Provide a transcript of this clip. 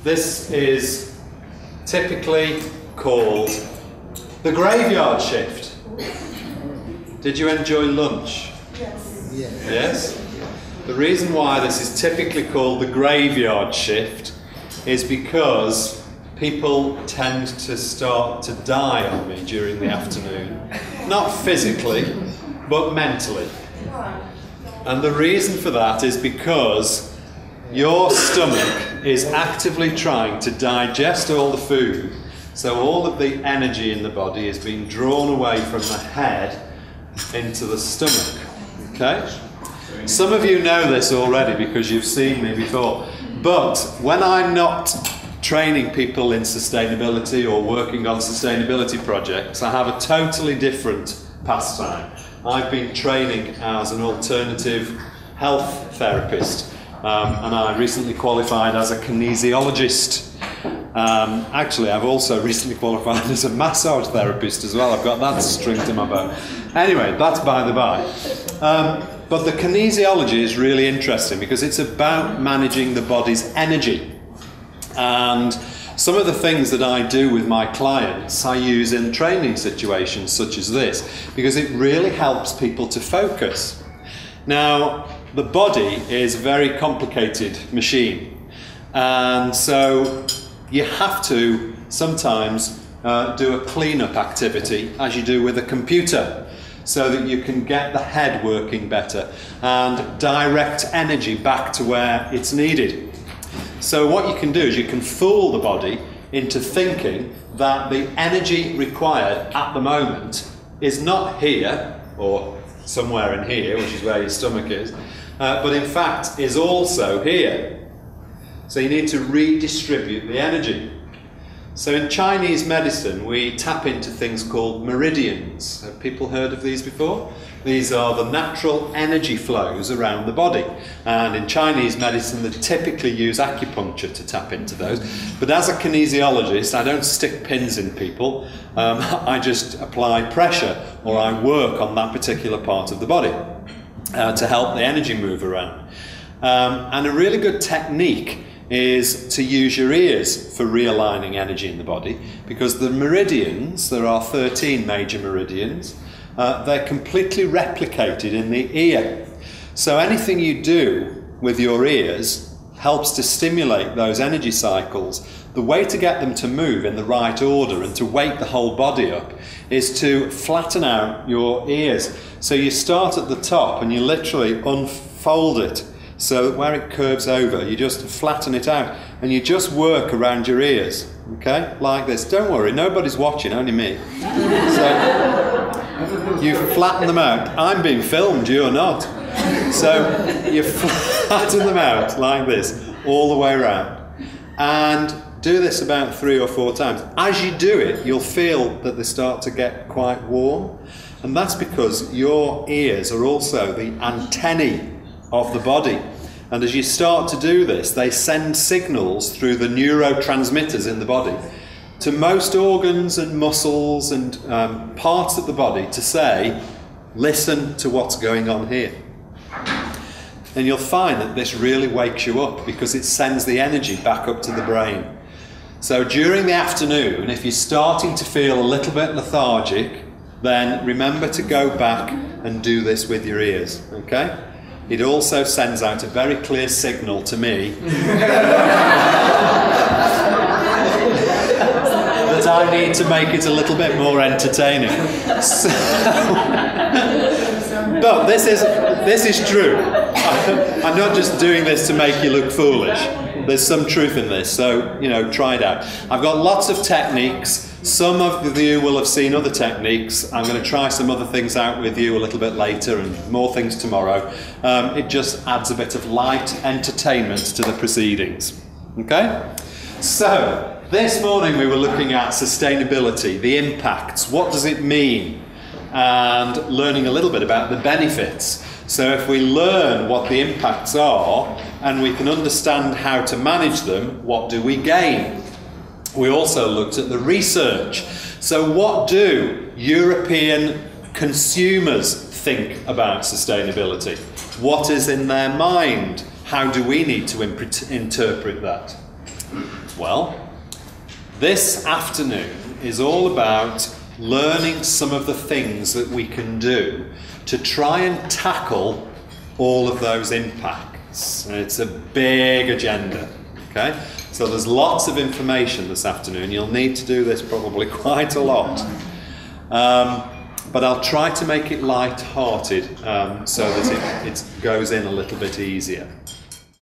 This is typically called the graveyard shift. Did you enjoy lunch? Yes. Yes? The reason why this is typically called the graveyard shift is because people tend to start to die on me during the afternoon. Not physically, but mentally. And the reason for that is because your stomach is actively trying to digest all the food, so all of the energy in the body is being drawn away from the head into the stomach. Okay? Some of you know this already because you've seen me before, but when I'm not training people in sustainability or working on sustainability projects, I have a totally different pastime. I've been training as an alternative health therapist, and I recently qualified as a kinesiologist. Actually, I've also recently qualified as a massage therapist as well. I've got that string to my bow. Anyway, that's by the by. But the kinesiology is really interesting because it's about managing the body's energy. And some of the things that I do with my clients I use in training situations such as this, because it really helps people to focus. Now, the body is a very complicated machine, and so you have to sometimes do a clean-up activity as you do with a computer, so that you can get the head working better and direct energy back to where it's needed. So what you can do is you can fool the body into thinking that the energy required at the moment is not here or somewhere in here, which is where your stomach is, but in fact is also here. So you need to redistribute the energy. So in Chinese medicine we tap into things called meridians. Have people heard of these before? These are the natural energy flows around the body, and in Chinese medicine they typically use acupuncture to tap into those. But as a kinesiologist, I don't stick pins in people, I just apply pressure, or I work on that particular part of the body to help the energy move around. And a really good technique is to use your ears for realigning energy in the body, because the meridians, there are 13 major meridians, they're completely replicated in the ear. So anything you do with your ears helps to stimulate those energy cycles. The way to get them to move in the right order and to wake the whole body up is to flatten out your ears. So you start at the top and you literally unfold it, so where it curves over, you just flatten it out and you just work around your ears, okay, like this. Don't worry, nobody's watching, only me. So you flatten them out. I'm being filmed, you're not. So you flatten them out like this all the way around, and do this about 3 or 4 times. As you do it, you'll feel that they start to get quite warm, and that's because your ears are also the antennae of the body, and as you start to do this, they send signals through the neurotransmitters in the body to most organs and muscles and parts of the body to say, listen to what's going on here. And you'll find that this really wakes you up because it sends the energy back up to the brain. So during the afternoon, if you're starting to feel a little bit lethargic, then remember to go back and do this with your ears, okay? It also sends out a very clear signal to me that I need to make it a little bit more entertaining. So, but this is true. I'm not just doing this to make you look foolish. There's some truth in this, so, you know, try it out. I've got lots of techniques. Some of you will have seen other techniques. I'm going to try some other things out with you a little bit later, and more things tomorrow. It just adds a bit of light entertainment to the proceedings. Okay? So, this morning we were looking at sustainability, the impacts, what does it mean, and learning a little bit about the benefits. So if we learn what the impacts are and we can understand how to manage them, what do we gain? We also looked at the research. So what do European consumers think about sustainability? What is in their mind? How do we need to interpret that? Well, this afternoon is all about learning some of the things that we can do to try and tackle all of those impacts. And it's a big agenda, okay? So there's lots of information this afternoon. You'll need to do this probably quite a lot. But I'll try to make it light-hearted so that it goes in a little bit easier.